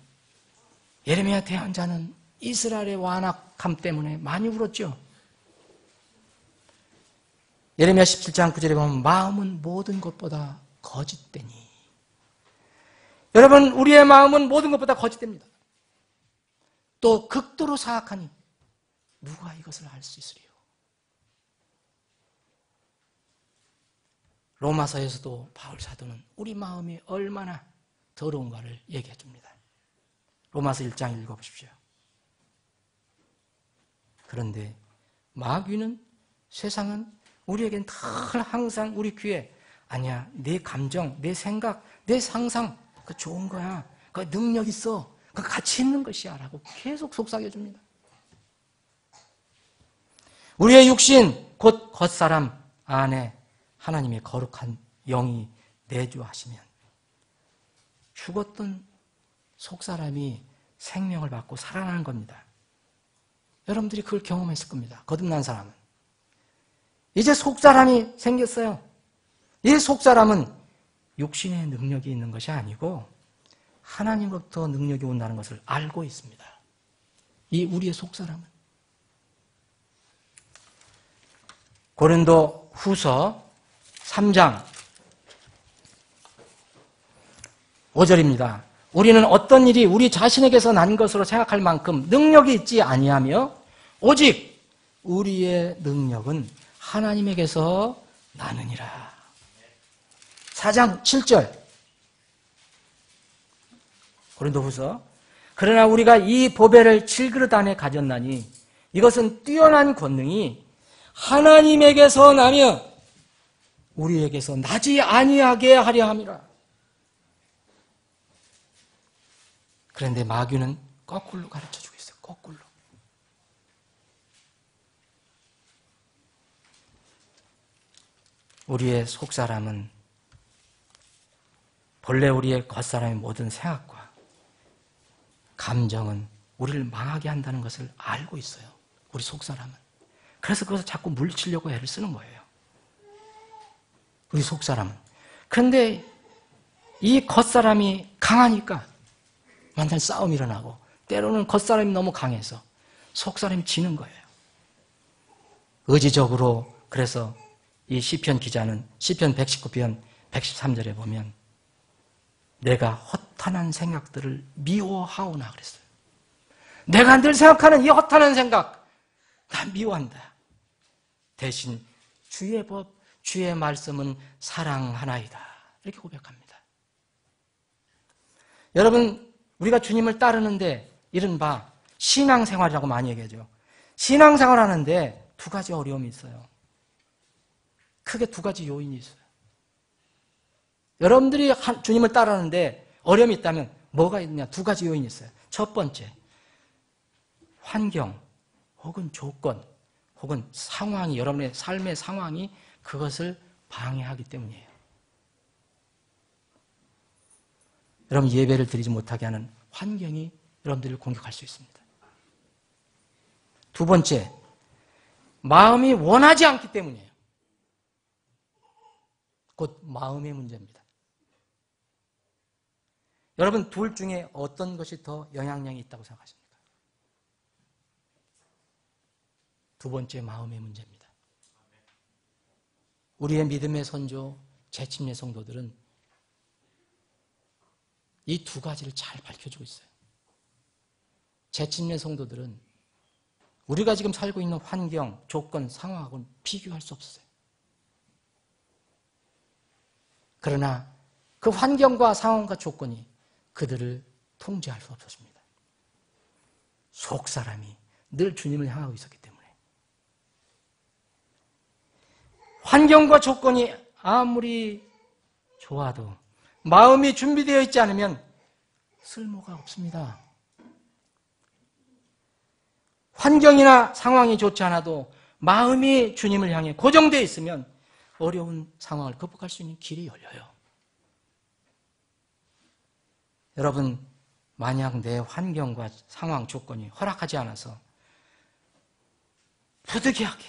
예레미야 대언자는 이스라엘의 완악함 때문에 많이 울었죠. 예레미야 17장 9절에 보면 마음은 모든 것보다 거짓되니. 여러분, 우리의 마음은 모든 것보다 거짓됩니다. 또 극도로 사악하니 누가 이것을 알 수 있으리요. 로마서에서도 바울 사도는 우리 마음이 얼마나 더러운가를 얘기해 줍니다. 로마서 1장 읽어보십시오. 그런데 마귀는, 세상은 우리에겐 늘 항상 우리 귀에 아니야, 내 감정, 내 생각, 내 상상, 그거 좋은 거야, 그거 능력 있어, 그거 가치 있는 것이야 라고 계속 속삭여줍니다. 우리의 육신 곧 겉사람 안에 하나님의 거룩한 영이 내주하시면 죽었던 속사람이 생명을 받고 살아나는 겁니다. 여러분들이 그걸 경험했을 겁니다. 거듭난 사람은. 이제 속사람이 생겼어요. 이 속사람은 육신의 능력이 있는 것이 아니고 하나님으로부터 능력이 온다는 것을 알고 있습니다. 이 우리의 속사람은. 고린도 후서 3장 5절입니다. 우리는 어떤 일이 우리 자신에게서 난 것으로 생각할 만큼 능력이 있지 아니하며 오직 우리의 능력은 하나님에게서 나느니라. 4장 7절 고린도후서, 그러나 우리가 이 보배를 질그릇 안에 가졌나니 이것은 뛰어난 권능이 하나님에게서 나며 우리에게서 나지 아니하게 하려 함이라. 그런데 마귀는 거꾸로 가르쳐주고 있어요. 거꾸로. 우리의 속사람은 본래 우리의 겉사람의 모든 생각과 감정은 우리를 망하게 한다는 것을 알고 있어요. 우리 속사람은. 그래서 그것을 자꾸 물리치려고 애를 쓰는 거예요. 우리 속사람은. 그런데 이 겉사람이 강하니까 만날 싸움이 일어나고, 때로는 겉사람이 너무 강해서 속사람이 지는 거예요. 의지적으로. 그래서 이 시편 기자는 시편 119편 113절에 보면 내가 허탄한 생각들을 미워하오나 그랬어요. 내가 늘 생각하는 이 허탄한 생각, 나 미워한다. 대신 주의 법, 주의 말씀은 사랑하나이다. 이렇게 고백합니다. 여러분, 우리가 주님을 따르는데 이른바 신앙생활이라고 많이 얘기하죠. 신앙생활 하는데 두 가지 어려움이 있어요. 크게 두 가지 요인이 있어요. 여러분들이 주님을 따르는데 어려움이 있다면 뭐가 있느냐? 두 가지 요인이 있어요. 첫 번째, 환경 혹은 조건 혹은 상황이, 여러분의 삶의 상황이 그것을 방해하기 때문이에요. 여러분, 예배를 드리지 못하게 하는 환경이 여러분들을 공격할 수 있습니다. 두 번째, 마음이 원하지 않기 때문이에요. 곧 마음의 문제입니다. 여러분, 둘 중에 어떤 것이 더 영향력이 있다고 생각하십니까? 두 번째, 마음의 문제입니다. 우리의 믿음의 선조, 재침례 성도들은 이 두 가지를 잘 밝혀주고 있어요. 재침례 성도들은 우리가 지금 살고 있는 환경, 조건, 상황하고는 비교할 수 없어요. 그러나 그 환경과 상황과 조건이 그들을 통제할 수 없었습니다. 속사람이 늘 주님을 향하고 있었기 때문에. 환경과 조건이 아무리 좋아도 마음이 준비되어 있지 않으면 쓸모가 없습니다. 환경이나 상황이 좋지 않아도 마음이 주님을 향해 고정되어 있으면 어려운 상황을 극복할 수 있는 길이 열려요. 여러분, 만약 내 환경과 상황 조건이 허락하지 않아서 부득이하게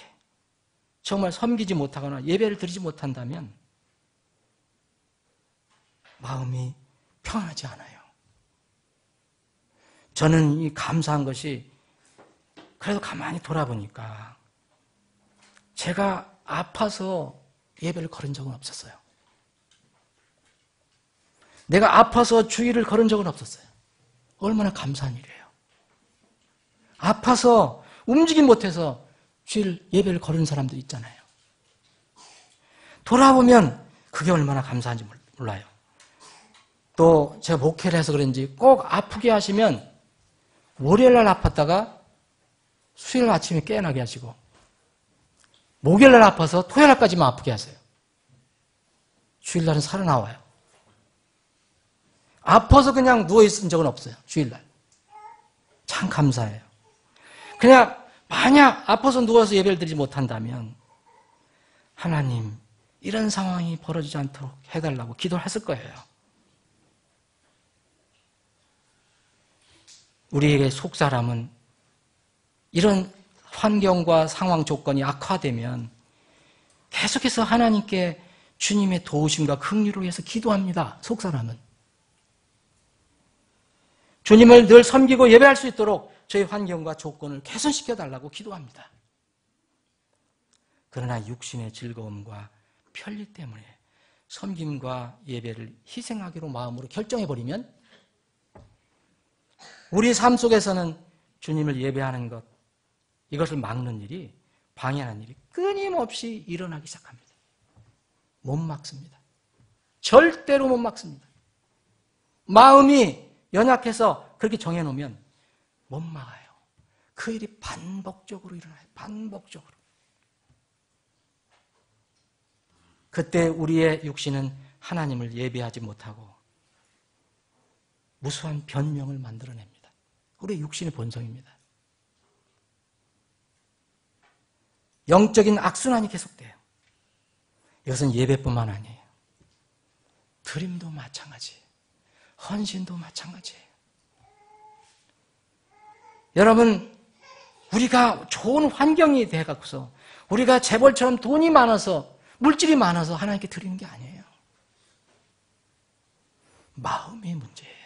정말 섬기지 못하거나 예배를 드리지 못한다면 마음이 평안하지 않아요. 저는 이 감사한 것이 그래도 가만히 돌아보니까 제가 아파서 예배를 걸은 적은 없었어요. 내가 아파서 주일을 걸은 적은 없었어요. 얼마나 감사한 일이에요. 아파서 움직임 못해서 주일 예배를 거르는 사람들 있잖아요. 돌아보면 그게 얼마나 감사한지 몰라요. 또 제가 목회를 해서 그런지 꼭 아프게 하시면 월요일날 아팠다가 수요일 아침에 깨어나게 하시고 목요일날 아파서 토요일날까지만 아프게 하세요. 주일날은 살아나와요. 아파서 그냥 누워있은 적은 없어요. 주일날. 참 감사해요. 그냥 만약 아파서 누워서 예배를 드리지 못한다면 하나님 이런 상황이 벌어지지 않도록 해달라고 기도를 했을 거예요. 우리에게 속사람은 이런 환경과 상황 조건이 악화되면 계속해서 하나님께 주님의 도우심과 긍휼을 위해서 기도합니다. 속사람은. 주님을 늘 섬기고 예배할 수 있도록 저희 환경과 조건을 개선시켜달라고 기도합니다. 그러나 육신의 즐거움과 편리 때문에 섬김과 예배를 희생하기로 마음으로 결정해버리면 우리 삶 속에서는 주님을 예배하는 것, 이것을 막는 일이, 방해하는 일이 끊임없이 일어나기 시작합니다. 못 막습니다. 절대로 못 막습니다. 마음이 연약해서 그렇게 정해놓으면 못 막아요. 그 일이 반복적으로 일어나요. 반복적으로. 그때 우리의 육신은 하나님을 예배하지 못하고 무수한 변명을 만들어냅니다. 우리의 육신의 본성입니다. 영적인 악순환이 계속돼요. 이것은 예배뿐만 아니에요. 드림도 마찬가지예요. 헌신도 마찬가지예요. 여러분, 우리가 좋은 환경이 돼갖고서 우리가 재벌처럼 돈이 많아서 물질이 많아서 하나님께 드리는 게 아니에요. 마음의 문제예요.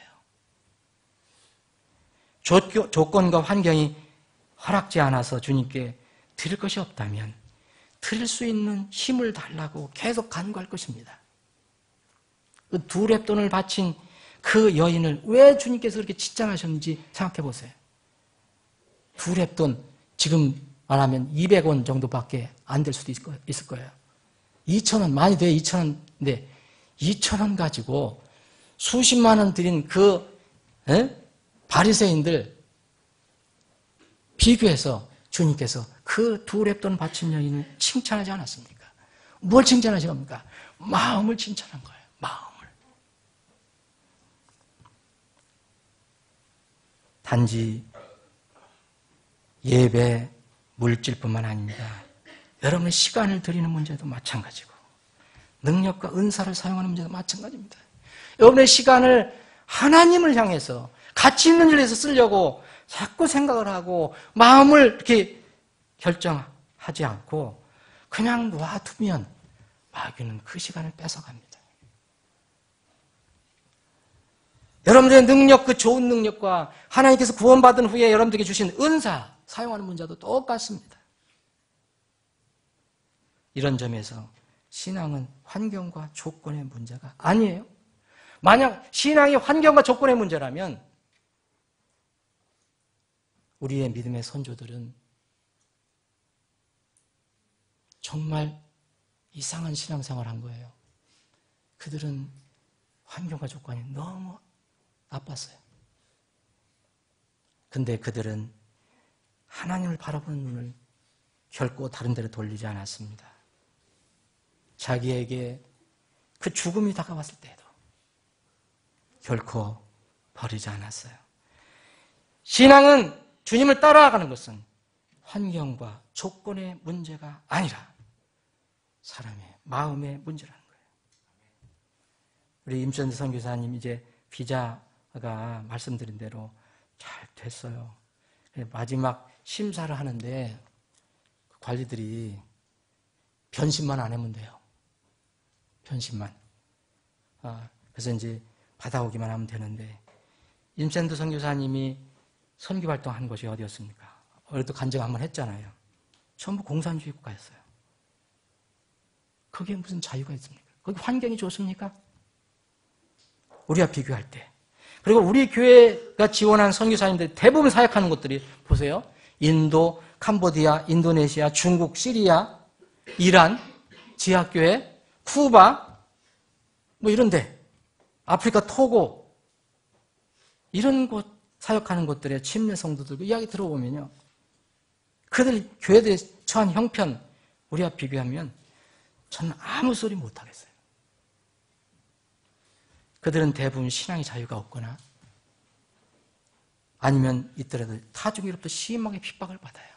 조건과 환경이 허락지 않아서 주님께 드릴 것이 없다면 드릴 수 있는 힘을 달라고 계속 간구할 것입니다. 그 두 렙돈을 바친 그 여인을 왜 주님께서 그렇게 칭찬하셨는지 생각해 보세요. 두 렙돈, 지금 말하면 200원 정도밖에 안 될 수도 있을 거예요. 2,000원, 많이 돼요. 2,000원인데 2,000원 가지고 수십만 원 드린 그 바리새인들 비교해서 주님께서 그 두 렙돈 바친 여인을 칭찬하지 않았습니까? 뭘 칭찬하신 겁니까? 마음을 칭찬한 거예요. 마음을. 단지 예배, 물질뿐만 아닙니다. 여러분의 시간을 드리는 문제도 마찬가지고 능력과 은사를 사용하는 문제도 마찬가지입니다. 여러분의 시간을 하나님을 향해서 가치 있는 일에서 쓰려고 자꾸 생각을 하고 마음을 이렇게 결정하지 않고 그냥 놔두면 마귀는 그 시간을 뺏어갑니다. 여러분들의 능력, 그 좋은 능력과 하나님께서 구원받은 후에 여러분들에게 주신 은사 사용하는 문제도 똑같습니다. 이런 점에서 신앙은 환경과 조건의 문제가 아니에요. 만약 신앙이 환경과 조건의 문제라면 우리의 믿음의 선조들은 정말 이상한 신앙생활을 한 거예요. 그들은 환경과 조건이 너무 나빴어요. 근데 그들은 하나님을 바라보는 눈을 결코 다른 데로 돌리지 않았습니다. 자기에게 그 죽음이 다가왔을 때에도 결코 버리지 않았어요. 신앙은 주님을 따라가는 것은 환경과 조건의 문제가 아니라 사람의 마음의 문제라는 거예요. 우리 임천대 선교사님 이제 비자가 말씀드린 대로 잘 됐어요. 마지막 심사를 하는데 관리들이 변심만 안 하면 돼요. 변심만. 그래서 이제 받아오기만 하면 되는데 임천대 선교사님이 선교 활동한 곳이 어디였습니까? 어제도 간증 한번 했잖아요. 전부 공산주의 국가였어요. 거기에 무슨 자유가 있습니까? 거기 환경이 좋습니까? 우리와 비교할 때. 그리고 우리 교회가 지원한 선교사님들 대부분 사역하는 곳들이 보세요. 인도, 캄보디아, 인도네시아, 중국, 시리아, 이란, 지하교회, 쿠바, 뭐 이런데, 아프리카 토고, 이런 곳 사역하는 곳들의 침례 성도들 이야기 들어보면요. 그들 교회들의 처한 형편, 우리와 비교하면 저는 아무 소리 못하겠어요. 그들은 대부분 신앙의 자유가 없거나 아니면 있더라도 타종으로부터 심하게 핍박을 받아요.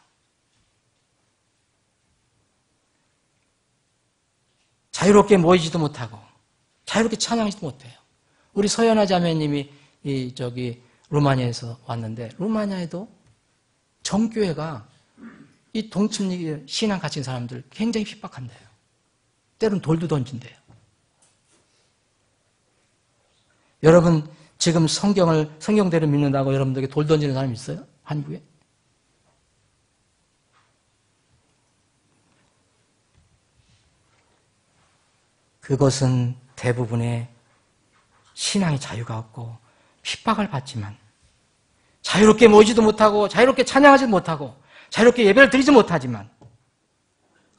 자유롭게 모이지도 못하고 자유롭게 찬양하지도 못해요. 우리 서연아 자매님이 루마니아에서 왔는데 루마니아에도 정교회가 이 동침리 신앙 가진 사람들 굉장히 핍박한대요. 때로는 돌도 던진대요. 여러분 지금 성경대로 믿는다고 여러분들에게 돌 던지는 사람 있어요? 한국에? 그것은 대부분의 신앙의 자유가 없고 핍박을 받지만 자유롭게 모이지도 못하고 자유롭게 찬양하지도 못하고 자유롭게 예배를 드리지 못하지만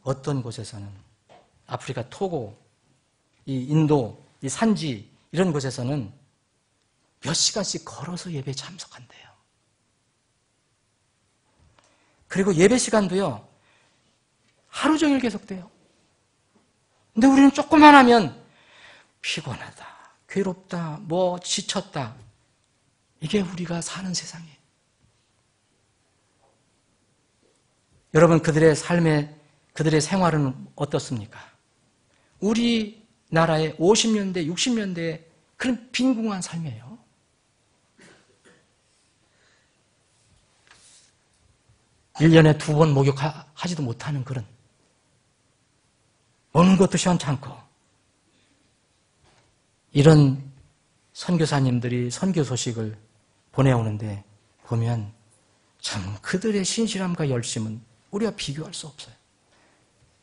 어떤 곳에서는 아프리카 토고, 이 인도, 이 산지 이런 곳에서는 몇 시간씩 걸어서 예배에 참석한대요. 그리고 예배 시간도요, 하루 종일 계속돼요. 근데 우리는 조금만 하면 피곤하다, 괴롭다, 뭐 지쳤다. 이게 우리가 사는 세상이에요. 여러분 그들의 생활은 어떻습니까? 우리나라의 50년대, 60년대 그런 빈궁한 삶이에요. 일 년에 2번 목욕하지도 못하는 그런 먹는 것도 시원찮고 이런 선교사님들이 선교 소식을 보내오는데 보면 참 그들의 신실함과 열심은 우리와 비교할 수 없어요.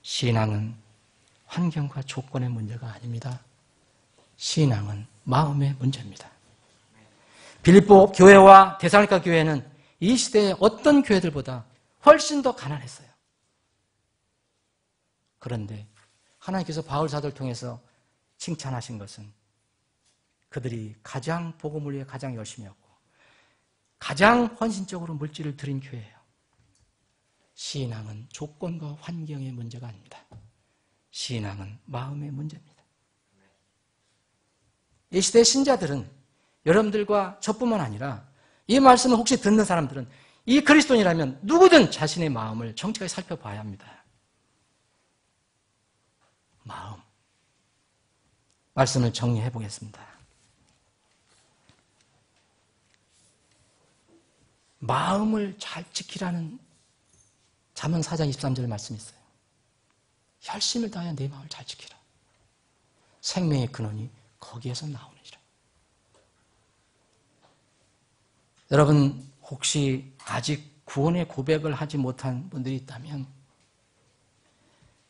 신앙은 환경과 조건의 문제가 아닙니다. 신앙은 마음의 문제입니다. 빌립보 교회와 데살로니가 교회는 이 시대의 어떤 교회들보다 훨씬 더 가난했어요. 그런데 하나님께서 바울 사도를 통해서 칭찬하신 것은 그들이 가장 복음을 위해 가장 열심히 했고 가장 헌신적으로 물질을 드린 교회예요. 신앙은 조건과 환경의 문제가 아닙니다. 신앙은 마음의 문제입니다. 이 시대의 신자들은 여러분들과 저뿐만 아니라 이 말씀을 혹시 듣는 사람들은 이 그리스도인이라면 누구든 자신의 마음을 정직하게 살펴봐야 합니다. 마음. 말씀을 정리해 보겠습니다. 마음을 잘 지키라는 잠언 4장 23절 말씀이 있어요. 혈심을 다하여 내 마음을 잘 지키라. 생명의 근원이 거기에서 나오느니라. 여러분 혹시 아직 구원의 고백을 하지 못한 분들이 있다면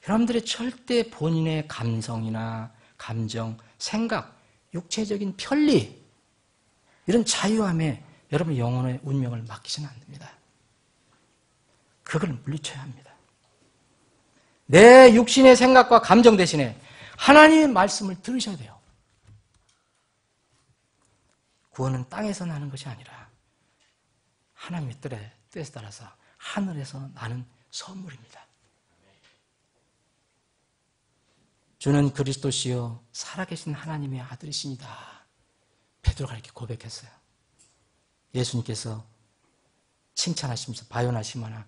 여러분들의 절대 본인의 감성이나 감정, 생각, 육체적인 편리 이런 자유함에 여러분 영혼의 운명을 맡기시면 안 됩니다. 그걸 물리쳐야 합니다. 내 육신의 생각과 감정 대신에 하나님의 말씀을 들으셔야 돼요. 구원은 땅에서 나는 것이 아니라 하나님의 뜻에 따라서 하늘에서 나는 선물입니다. 주는 그리스도시요 살아계신 하나님의 아들이십니다. 베드로가 이렇게 고백했어요. 예수님께서 칭찬하시면서 바요나시마나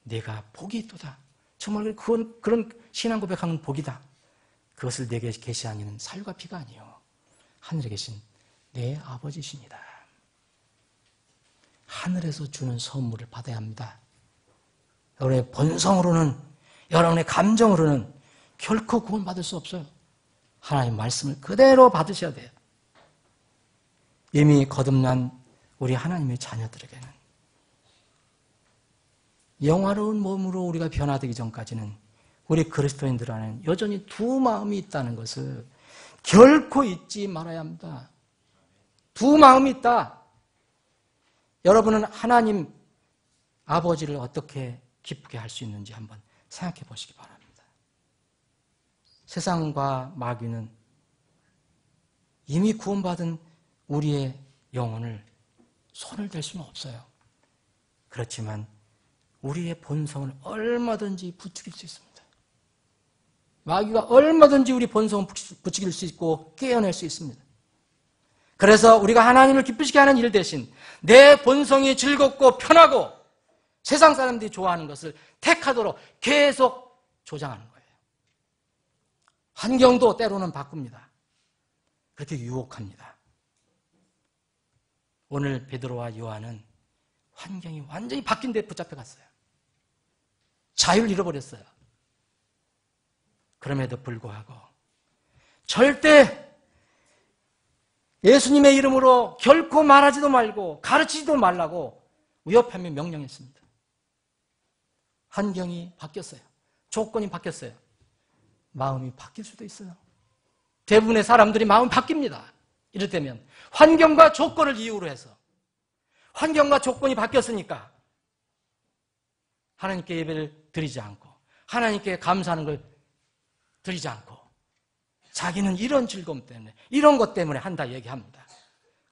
내가 복이 있도다. 정말 그런 신앙 고백하는 복이다. 그것을 내게 계시한 이는 살과 피가 아니요 하늘에 계신 내 아버지십니다. 하늘에서 주는 선물을 받아야 합니다. 여러분의 본성으로는, 여러분의 감정으로는 결코 구원받을 수 없어요. 하나님 말씀을 그대로 받으셔야 돼요. 이미 거듭난 우리 하나님의 자녀들에게는 영화로운 몸으로 우리가 변화되기 전까지는 우리 그리스도인들 안에는 여전히 두 마음이 있다는 것을 결코 잊지 말아야 합니다. 두 마음이 있다. 여러분은 하나님 아버지를 어떻게 기쁘게 할 수 있는지 한번 생각해 보시기 바랍니다. 세상과 마귀는 이미 구원받은 우리의 영혼을 손을 댈 수는 없어요. 그렇지만 우리의 본성을 얼마든지 부추길 수 있습니다. 마귀가 얼마든지 우리 본성을 부추길 수 있고 깨어낼 수 있습니다. 그래서 우리가 하나님을 기쁘시게 하는 일 대신 내 본성이 즐겁고 편하고 세상 사람들이 좋아하는 것을 택하도록 계속 조장하는 거예요. 환경도 때로는 바꿉니다. 그렇게 유혹합니다. 오늘 베드로와 요한은 환경이 완전히 바뀐 데 붙잡혀 갔어요. 자유를 잃어버렸어요. 그럼에도 불구하고 절대 예수님의 이름으로 결코 말하지도 말고 가르치지도 말라고 위협하며 명령했습니다. 환경이 바뀌었어요. 조건이 바뀌었어요. 마음이 바뀔 수도 있어요. 대부분의 사람들이 마음이 바뀝니다. 이를테면 환경과 조건을 이유로 해서 환경과 조건이 바뀌었으니까 하나님께 예배를 드리지 않고 하나님께 감사하는 걸 드리지 않고 자기는 이런 즐거움 때문에 이런 것 때문에 한다 얘기합니다.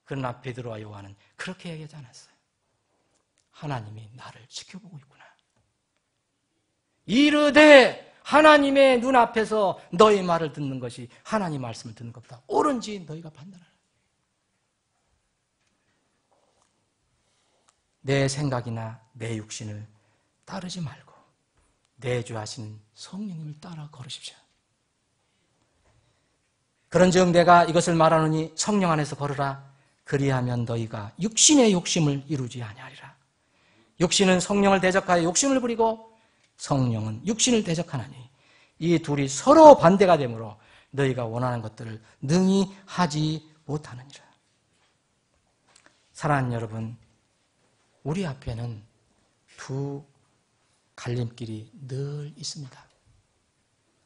그러나 베드로와 요한은 그렇게 얘기하지 않았어요. 하나님이 나를 지켜보고 있구나. 이르되 하나님의 눈앞에서 너의 말을 듣는 것이 하나님 말씀을 듣는 것보다 옳은지 너희가 판단하라. 내 생각이나 내 육신을 따르지 말고 내주하시는 성령님을 따라 걸으십시오. 그런즉 내가 이것을 말하노니 성령 안에서 걸으라. 그리하면 너희가 육신의 욕심을 이루지 아니하리라. 육신은 성령을 대적하여 욕심을 부리고 성령은 육신을 대적하나니 이 둘이 서로 반대가 되므로 너희가 원하는 것들을 능히 하지 못하느니라. 사랑하는 여러분, 우리 앞에는 두 갈림길이 늘 있습니다.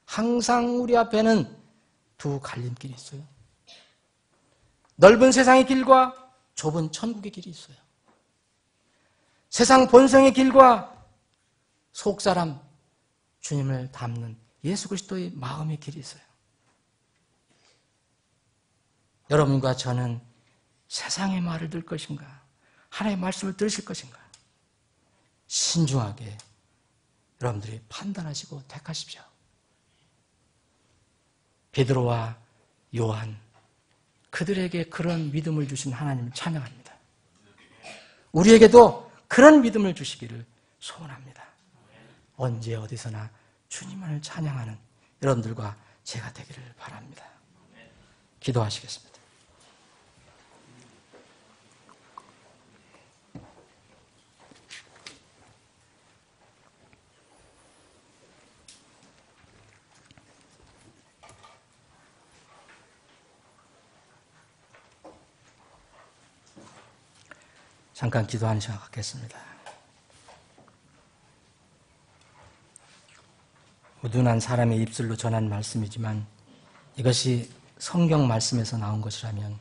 항상 우리 앞에는 두 갈림길이 있어요. 넓은 세상의 길과 좁은 천국의 길이 있어요. 세상 본성의 길과 속사람 주님을 닮는 예수 그리스도의 마음의 길이 있어요. 여러분과 저는 세상의 말을 들을 것인가? 하나님의 말씀을 들으실 것인가? 신중하게 여러분들이 판단하시고 택하십시오. 베드로와 요한, 그들에게 그런 믿음을 주신 하나님을 찬양합니다. 우리에게도 그런 믿음을 주시기를 소원합니다. 언제 어디서나 주님을 찬양하는 여러분들과 제가 되기를 바랍니다. 기도하시겠습니다. 잠깐 기도하는 시간 갖겠습니다. 우둔한 사람의 입술로 전한 말씀이지만 이것이 성경 말씀에서 나온 것이라면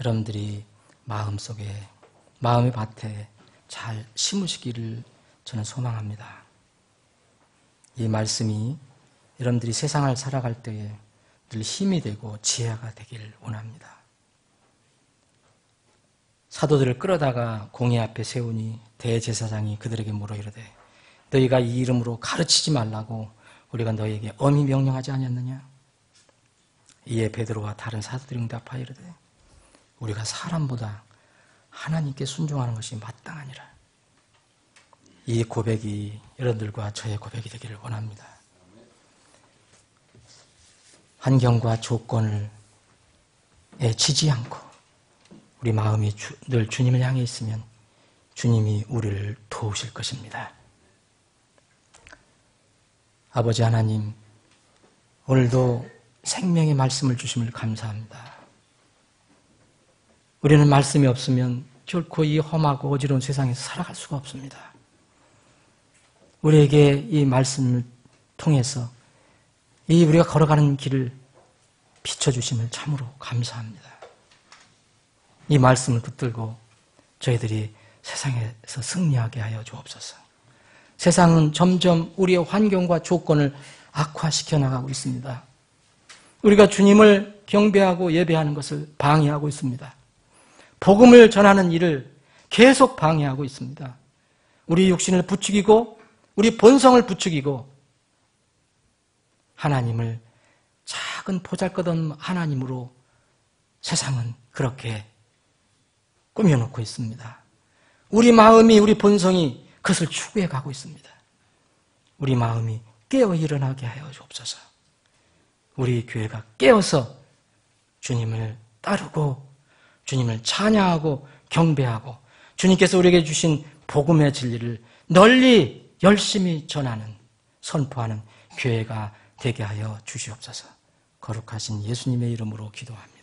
여러분들이 마음속에, 마음의 밭에 잘 심으시기를 저는 소망합니다. 이 말씀이 여러분들이 세상을 살아갈 때에 늘 힘이 되고 지혜가 되기를 원합니다. 사도들을 끌어다가 공회 앞에 세우니 대제사장이 그들에게 물어 이르되 너희가 이 이름으로 가르치지 말라고 우리가 너희에게 엄히 명령하지 아니었느냐? 이에 베드로와 다른 사도들이 응답하여 이르되 우리가 사람보다 하나님께 순종하는 것이 마땅하니라. 이 고백이 여러분들과 저의 고백이 되기를 원합니다. 환경과 조건을 치지 않고 우리 마음이 늘 주님을 향해 있으면 주님이 우리를 도우실 것입니다. 아버지 하나님, 오늘도 생명의 말씀을 주심을 감사합니다. 우리는 말씀이 없으면 결코 이 험하고 어지러운 세상에서 살아갈 수가 없습니다. 우리에게 이 말씀을 통해서 이 우리가 걸어가는 길을 비춰주심을 참으로 감사합니다. 이 말씀을 붙들고 저희들이 세상에서 승리하게 하여 주옵소서. 세상은 점점 우리의 환경과 조건을 악화시켜 나가고 있습니다. 우리가 주님을 경배하고 예배하는 것을 방해하고 있습니다. 복음을 전하는 일을 계속 방해하고 있습니다. 우리 육신을 부추기고 우리 본성을 부추기고 하나님을 작은 보잘것없는 하나님으로 세상은 그렇게 꾸며놓고 있습니다. 우리 마음이, 우리 본성이 그것을 추구해 가고 있습니다. 우리 마음이 깨어 일어나게 하여 주옵소서. 우리 교회가 깨어서 주님을 따르고 주님을 찬양하고 경배하고 주님께서 우리에게 주신 복음의 진리를 널리 열심히 전하는, 선포하는 교회가 되게 하여 주시옵소서. 거룩하신 예수님의 이름으로 기도합니다.